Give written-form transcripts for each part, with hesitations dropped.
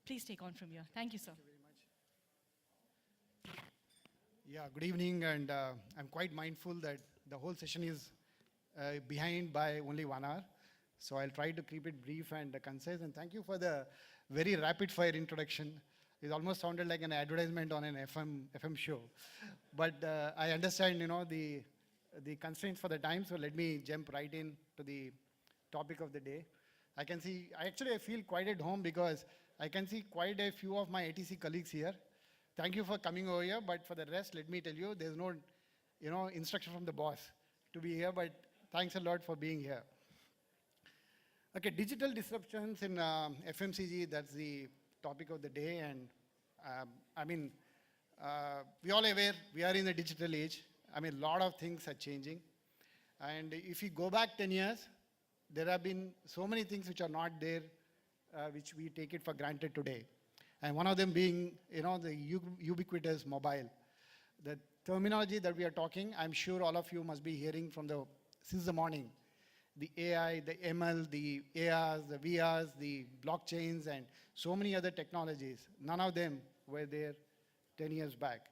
please take on from here. Thank you, sir. Thank you very much. Yeah, good evening, and I'm quite mindful that the whole session is behind by only 1 hour. So I'll try to keep it brief and concise, and thank you for the very rapid fire introduction. It almost sounded like an advertisement on an FM show. But I understand, the constraints for the time, so let me jump right in to the topic of the day. I feel quite at home because I can see quite a few of my ATC colleagues here. Thank you for coming over here, but for the rest, let me tell you, there's no, instruction from the boss to be here, but thanks a lot for being here. Okay, digital disruptions in FMCG, that's the topic of the day, and we all aware we are in a digital age. A lot of things are changing, and if you go back 10 years, there have been so many things which are not there, which we take it for granted today. And one of them being, the ubiquitous mobile. The terminology that we are talking, I'm sure all of you must be hearing since the morning. The AI, the ML, the ARs, the VRs, the blockchains, and so many other technologies. None of them were there 10 years back.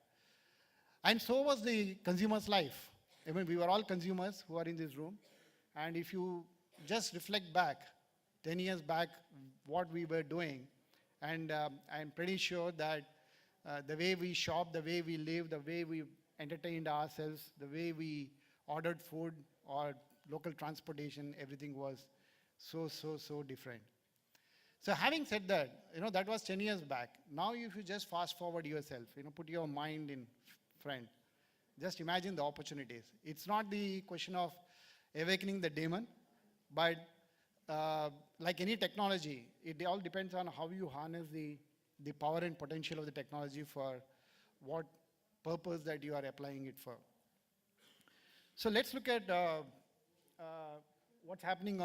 And so was the consumer's life. We were all consumers who are in this room. And if you just reflect back, 10 years back, what we were doing, and I'm pretty sure that the way we shop, the way we live, the way we entertained ourselves, the way we ordered food or local transportation, everything was so different. So having said that, that was 10 years back. Now if you just fast forward yourself, put your mind in front, just imagine the opportunities. It's not the question of awakening the demon, but like any technology, it all depends on how you harness the power and potential of the technology for what purpose that you are applying it for. So let's look at what's happening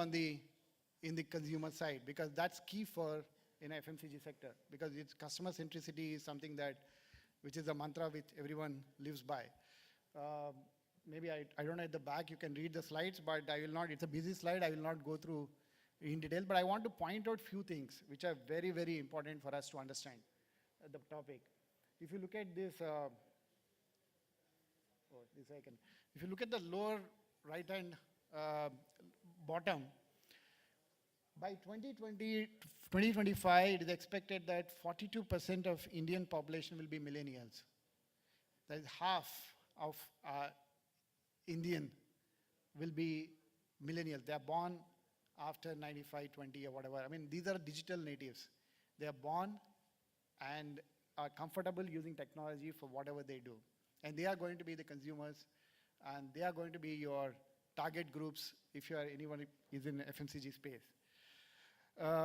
in the consumer side, because that's key for in FMCG sector, because it's customer centricity is something which is a mantra which everyone lives by. Maybe I don't know at the back, you can read the slides, but I will not, it's a busy slide, I will not go through in detail, but I want to point out few things which are very, very important for us to understand the topic. If you look at this, if you look at the lower right hand bottom, by 2025, it is expected that 42% of Indian population will be millennials. That is half of Indian will be millennials. They are born after 95, 20 or whatever. These are digital natives. They are born and are comfortable using technology for whatever they do. And they are going to be the consumers, and they are going to be your target groups if anyone is in FMCG space.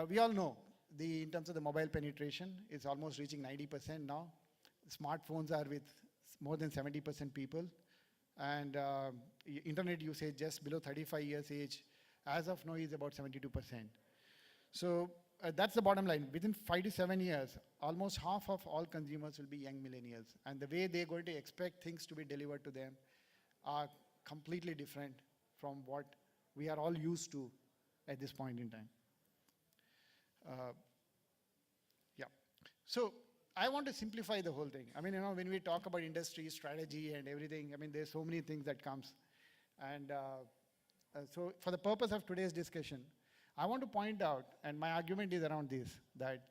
We all know in terms of the mobile penetration, it's almost reaching 90% now. Smartphones are with more than 70% people, and internet usage just below 35 years age, as of now, is about 72%. So that's the bottom line. Within 5 to 7 years, almost half of all consumers will be young millennials, and the way they're going to expect things to be delivered to them are completely different from what we are all used to at this point in time. Yeah. So I want to simplify the whole thing. When we talk about industry strategy and everything, there's so many things that comes. And so for the purpose of today's discussion, I want to point out, and my argument is around this, that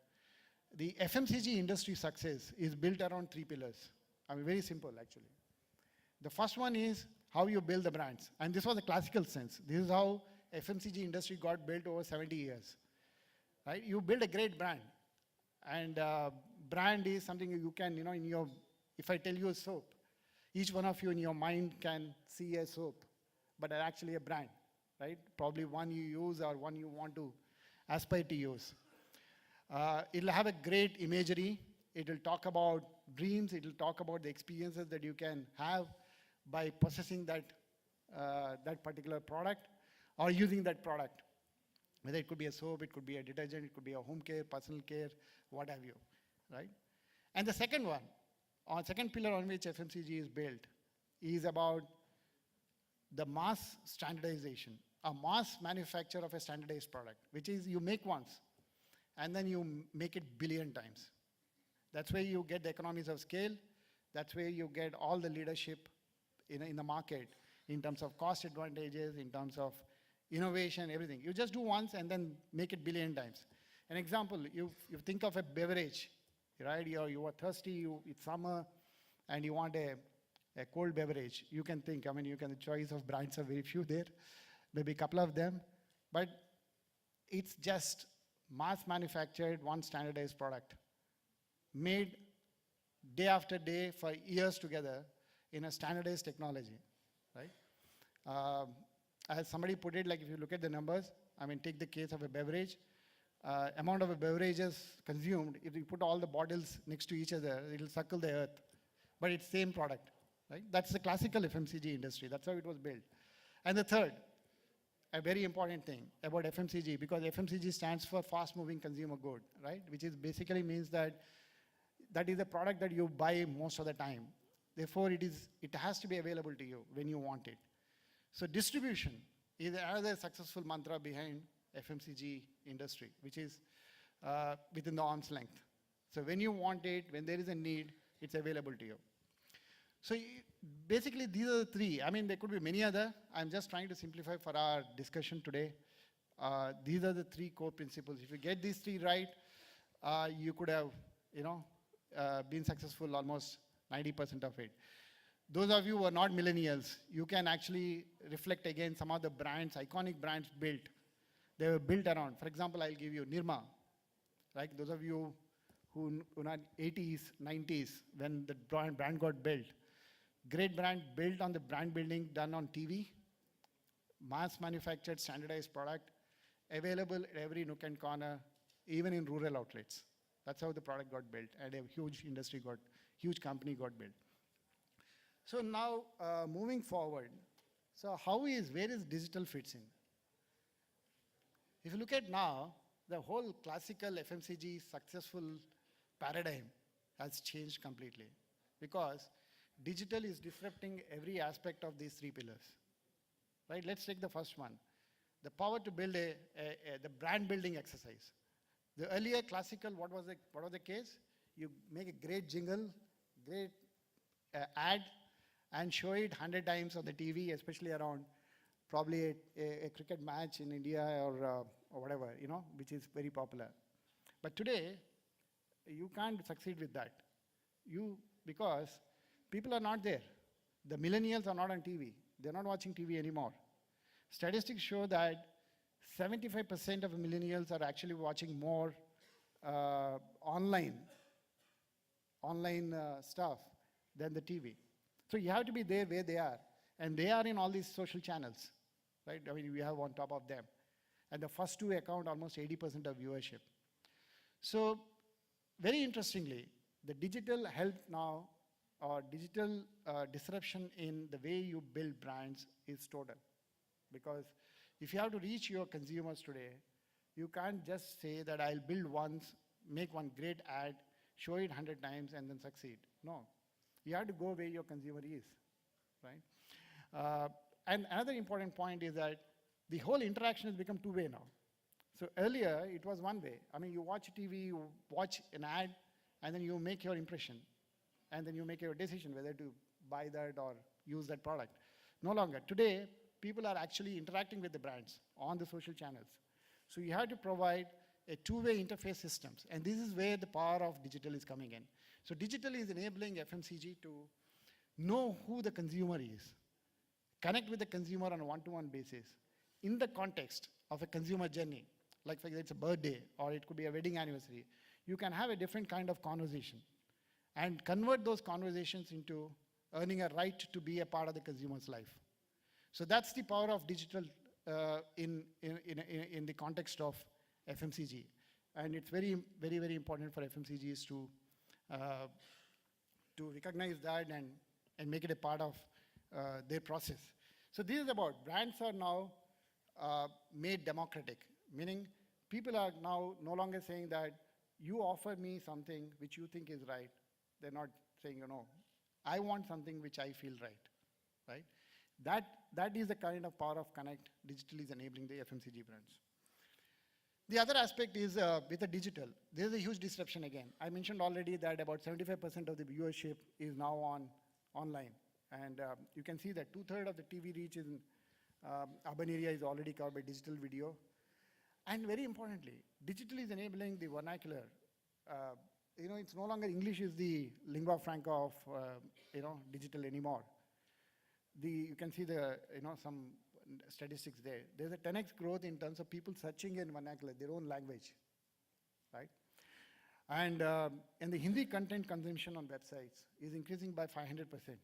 the FMCG industry success is built around 3 pillars. Very simple, actually. The first one is how you build the brands. And this was a classical sense. This is how FMCG industry got built over 70 years. Right? You build a great brand. And brand is something you can, if I tell you a soap, each one of you in your mind can see a soap, but actually a brand, right? Probably one you use or one you want to aspire to use. It'll have a great imagery. It'll talk about dreams. It'll talk about the experiences that you can have by possessing that particular product or using that product. Whether it could be a soap, it could be a detergent, it could be a home care, personal care, what have you, right? And the second pillar on which FMCG is built is about the mass standardization, a mass manufacture of a standardized product, which is you make once and then you make it billion times. That's where you get the economies of scale. That's where you get all the leadership in the market in terms of cost advantages, in terms of innovation, everything. You just do once and then make it billion times. An example, you think of a beverage, right? You are thirsty, it's summer, and you want a cold beverage. You can think, the choice of brands are very few there, maybe a couple of them, but it's just mass manufactured, one standardized product, made day after day for years together in a standardized technology, right? As somebody put it, like if you look at the numbers, take the case of a beverage, amount of a beverages consumed, if you put all the bottles next to each other, it'll suckle the earth, but it's same product, right? That's the classical FMCG industry. That's how it was built. And the third, a very important thing about FMCG, because FMCG stands for fast moving consumer good, right? Which is basically means that is a product that you buy most of the time. Therefore, it has to be available to you when you want it. So distribution is another successful mantra behind FMCG industry, which is within the arm's length. So when you want it, when there is a need, it's available to you. So basically, these are the three. There could be many other. I'm just trying to simplify for our discussion today. These are the three core principles. If you get these three right, you could have, been successful almost 90% of it. Those of you who are not millennials, you can actually reflect again some of the brands, iconic brands built. They were built around. For example, I'll give you Nirma. Right? Those of you who are 80s, 90s, when the brand got built. Great brand built on the brand building done on TV, mass manufactured standardized product, available at every nook and corner, even in rural outlets. That's how the product got built, and a huge company got built. So now, moving forward, so where is digital fits in? If you look at now, the whole classical FMCG successful paradigm has changed completely, because digital is disrupting every aspect of these three pillars. Right? Let's take the first one, the power to build the brand building exercise. The earlier classical, what was the case? You make a great jingle, great ad, and show it 100 times on the TV, especially around probably a cricket match in India or whatever, which is very popular. But today, you can't succeed with that. Because people are not there. The millennials are not on TV. They're not watching TV anymore. Statistics show that 75% of millennials are actually watching more online stuff than the TV. So you have to be there where they are. And they are in all these social channels, right? We have on top of them. And the first two account almost 80% of viewership. So very interestingly, the digital help now, or digital disruption in the way you build brands is total. Because if you have to reach your consumers today, you can't just say that I'll build once, make one great ad, show it 100 times, and then succeed. No. You have to go where your consumer is, right? And another important point is that the whole interaction has become two-way now. So earlier, it was one way. You watch TV, you watch an ad, and then you make your impression. And then you make your decision whether to buy that or use that product. No longer. Today, people are actually interacting with the brands on the social channels. So you have to provide a two-way interface systems. And this is where the power of digital is coming in. So digital is enabling FMCG to know who the consumer is, connect with the consumer on a one-to-one basis in the context of a consumer journey. Like for example, it's a birthday or it could be a wedding anniversary. You can have a different kind of conversation and convert those conversations into earning a right to be a part of the consumer's life. So that's the power of digital in the context of FMCG. And it's very, very, very important for FMCGs to recognize that and make it a part of their process. So this is about brands are now made democratic, meaning people are now no longer saying that you offer me something which you think is right. They're not saying, I want something which I feel right? That is the kind of power of connect digital is enabling the FMCG brands. The other aspect is with the digital. There is a huge disruption again. I mentioned already that about 75% of the viewership is now online. And you can see that 2/3 of the TV reach in urban area is already covered by digital video. And very importantly, digital is enabling the vernacular. It's no longer English is the lingua franca of digital anymore. You can see some statistics there. There's a 10x growth in terms of people searching in vernacular, their own language, right? And the Hindi content consumption on websites is increasing by 500%,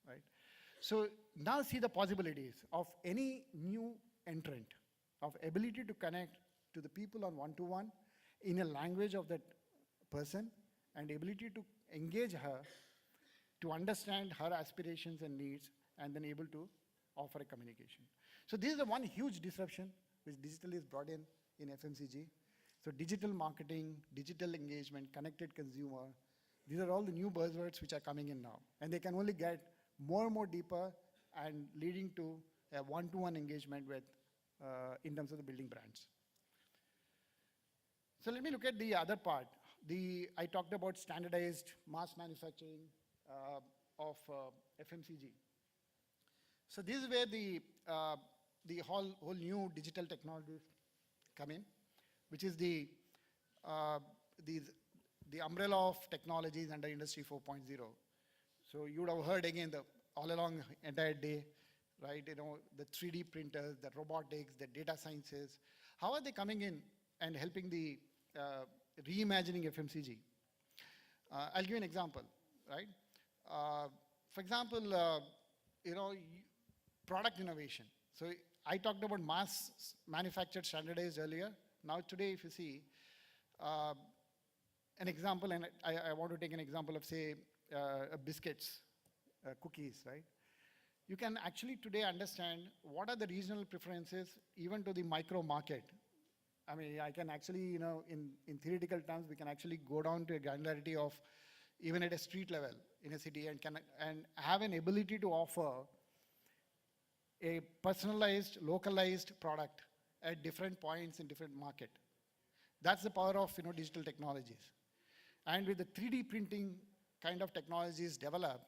right? So now see the possibilities of any new entrant, of ability to connect to the people on one-to-one in a language of that person, and ability to engage her, to understand her aspirations and needs, and then able to offer a communication. So this is the one huge disruption which digital is brought in FMCG. So digital marketing, digital engagement, connected consumer, these are all the new buzzwords which are coming in now. And they can only get more and more deeper and leading to a one-to-one engagement with, in terms of the building brands. So let me look at the other part. I talked about standardized mass manufacturing of FMCG. So this is where the whole new digital technologies come in, which is the umbrella of technologies under Industry 4.0. So you would have heard again all along entire day, right? The 3D printers, the robotics, the data sciences. How are they coming in and helping the reimagining FMCG? I'll give you an example, right? For example, product innovation. So I talked about mass manufactured standardized earlier. Now today, if you see an example, and I want to take an example of, say, biscuits, cookies, right? You can actually today understand what are the regional preferences even to the micro market. I mean, I can actually, in theoretical terms, we can actually go down to a granularity of even at a street level in a city and have an ability to offer a personalized, localized product at different points in different market. That's the power of digital technologies. And with the 3D printing kind of technologies developed,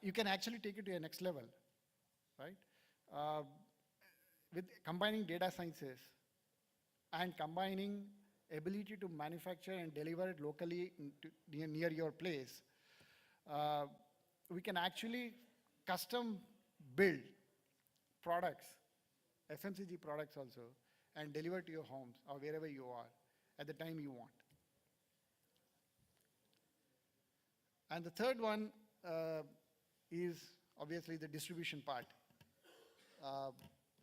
you can actually take it to a next level, right? With combining data sciences and combining ability to manufacture and deliver it locally near your place, we can actually custom build products, FMCG products also, and deliver to your homes or wherever you are at the time you want. And the third one is obviously the distribution part.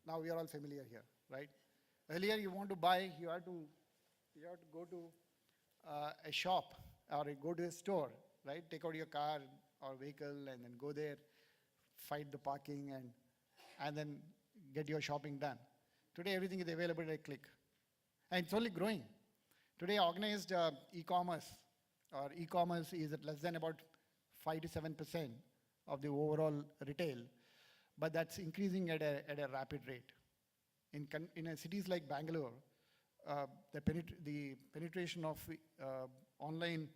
Now we are all familiar here, right? Earlier you want to buy, you have to go to a shop or go to a store, right? Take out your car or vehicle and then go there, fight the parking and then get your shopping done. Today everything is available at a click. And it's only growing. Today organized e-commerce is at less than about 5 to 7% of the overall retail, but that's increasing at a rapid rate. In cities like Bangalore, the penetration of online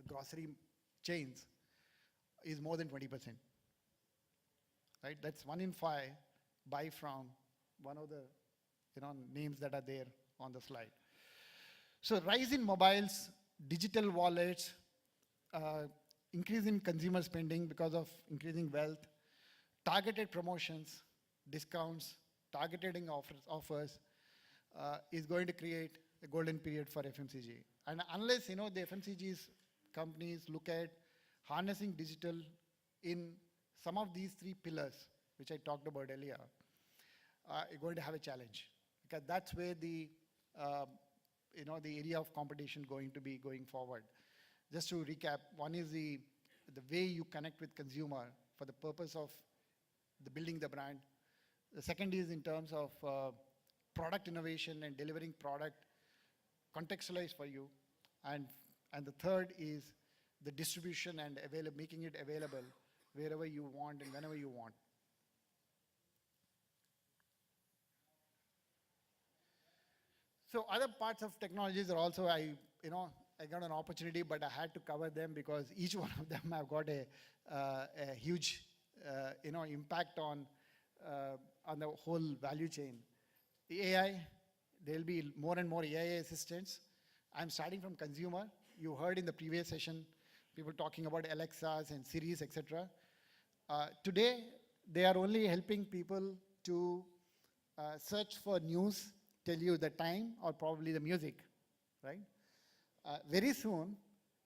grocery chains is more than 20%. Right? That's 1 in 5 buy from one of the names that are there on the slide. So rise in mobiles, digital wallets, increase in consumer spending because of increasing wealth, targeted promotions, discounts, targeting offers is going to create a golden period for FMCG. And unless the FMCG's companies look at harnessing digital in some of these 3 pillars, which I talked about earlier, you're going to have a challenge, because that's where the area of competition going to be going forward. Just to recap, one is the way you connect with consumer for the purpose of building the brand. The second is in terms of product innovation and delivering product contextualized for you. And the third is the distribution and making it available wherever you want and whenever you want. So other parts of technologies are also, I got an opportunity, but I had to cover them because each one of them have got a huge, impact on the whole value chain. The AI, there'll be more and more AI assistants. I'm starting from consumer. You heard in the previous session, people talking about Alexas and Siris, etc. Today, they are only helping people to search for news, tell you the time, or probably the music, right? Very soon,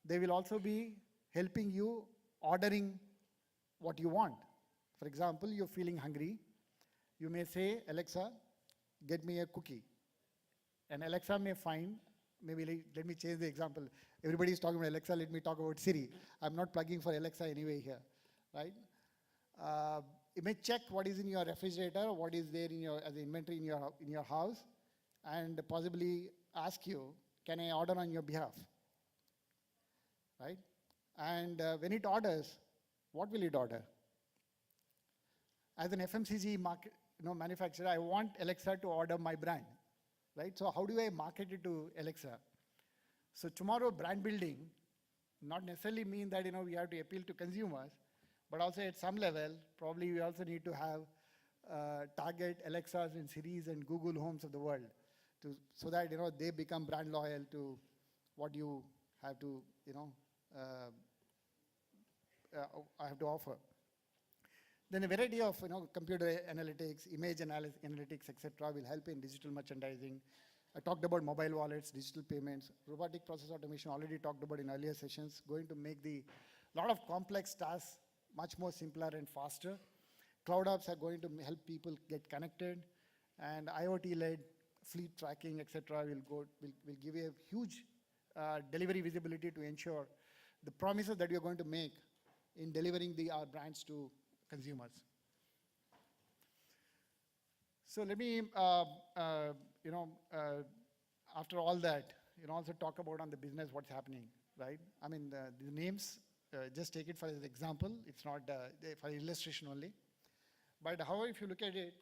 they will also be helping you ordering what you want. For example, you're feeling hungry. You may say, Alexa, get me a cookie. And Alexa may find, maybe let me change the example. Everybody is talking about Alexa, let me talk about Siri. I'm not plugging for Alexa anyway here, right? You may check what is in your refrigerator, what is there in your, as inventory in your house, and possibly ask you, can I order on your behalf, right? And when it orders, what will it order? As an FMCG manufacturer, I want Alexa to order my brand, right? So how do I market it to Alexa? So tomorrow, brand building not necessarily mean that we have to appeal to consumers, but also at some level, probably we also need to have target Alexas and Siris and Google Homes of the world, so that they become brand loyal to what you have to have to offer. Then a variety of computer analytics, image analytics, etc. will help in digital merchandising. I talked about mobile wallets, digital payments, robotic process automation, already talked about in earlier sessions, going to make the lot of complex tasks much more simpler and faster. Cloud apps are going to help people get connected, and IoT-led fleet tracking, etc. will give you a huge delivery visibility to ensure the promises that you're going to make in delivering our brands to consumers. So let me, after all that, also talk about on the business what's happening, right? I mean, the names, just take it for an example. It's not for illustration only. But however, if you look at it,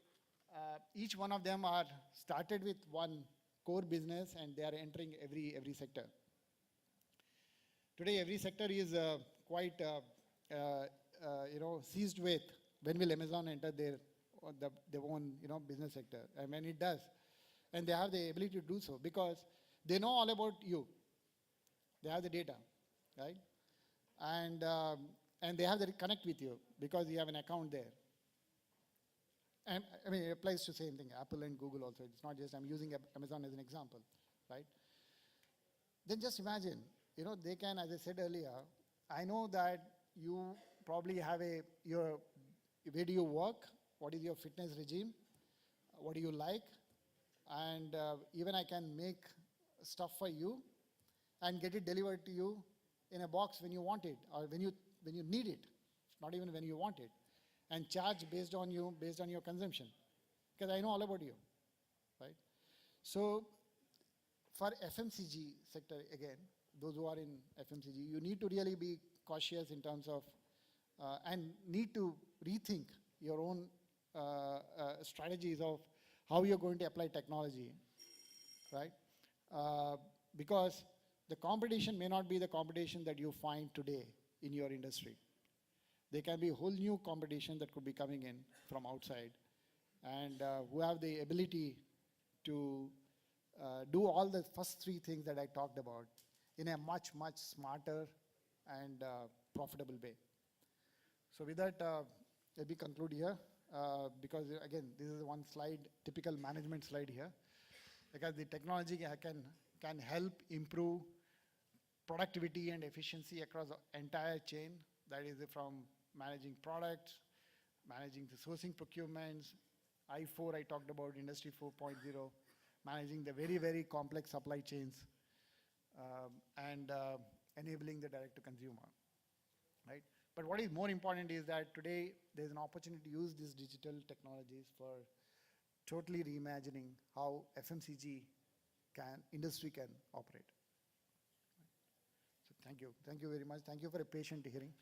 each one of them are started with one core business, and they are entering every sector. Today, every sector is quite seized with when will Amazon enter their own business sector, and when it does, and they have the ability to do so because they know all about you. They have the data, right? And they have the connect with you because you have an account there. And I mean, it applies to the same thing, Apple and Google also. It's not just, I'm using Amazon as an example, right? Then just imagine, they can, as I said earlier, I know that you probably have where do you work? What is your fitness regime? What do you like? And even I can make stuff for you and get it delivered to you in a box when you want it, or when you need it, not even when you want it, and charge based on your consumption, because I know all about you, right? So for FMCG sector, again, those who are in FMCG, you need to really be cautious in terms of, and need to rethink your own strategies of how you're going to apply technology, right? Because the competition may not be the competition that you find today in your industry. There can be a whole new competition that could be coming in from outside, and who have the ability to do all the first three things that I talked about in a much, much smarter and profitable way. So with that, let me conclude here, because again, this is one slide, typical management slide here, because the technology can help improve productivity and efficiency across the entire chain. That is from managing products, managing the sourcing procurements, I4 I talked about, Industry 4.0, managing the very, very complex supply chains, and enabling the direct to consumer, right? But what is more important is that today there's an opportunity to use these digital technologies for totally reimagining how FMCG industry can operate. So thank you. Thank you very much. Thank you for a patient hearing.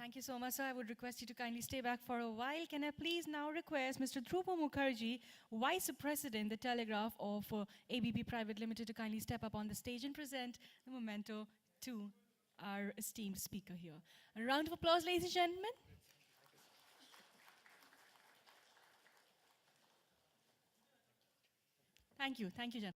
Thank you so much, sir. I would request you to kindly stay back for a while. Can I please now request Mr. Dhruva Mukherjee, Vice President, The Telegraph of ABP Private Limited, to kindly step up on the stage and present the memento to our esteemed speaker here. A round of applause, ladies and gentlemen. Thank you, gentlemen.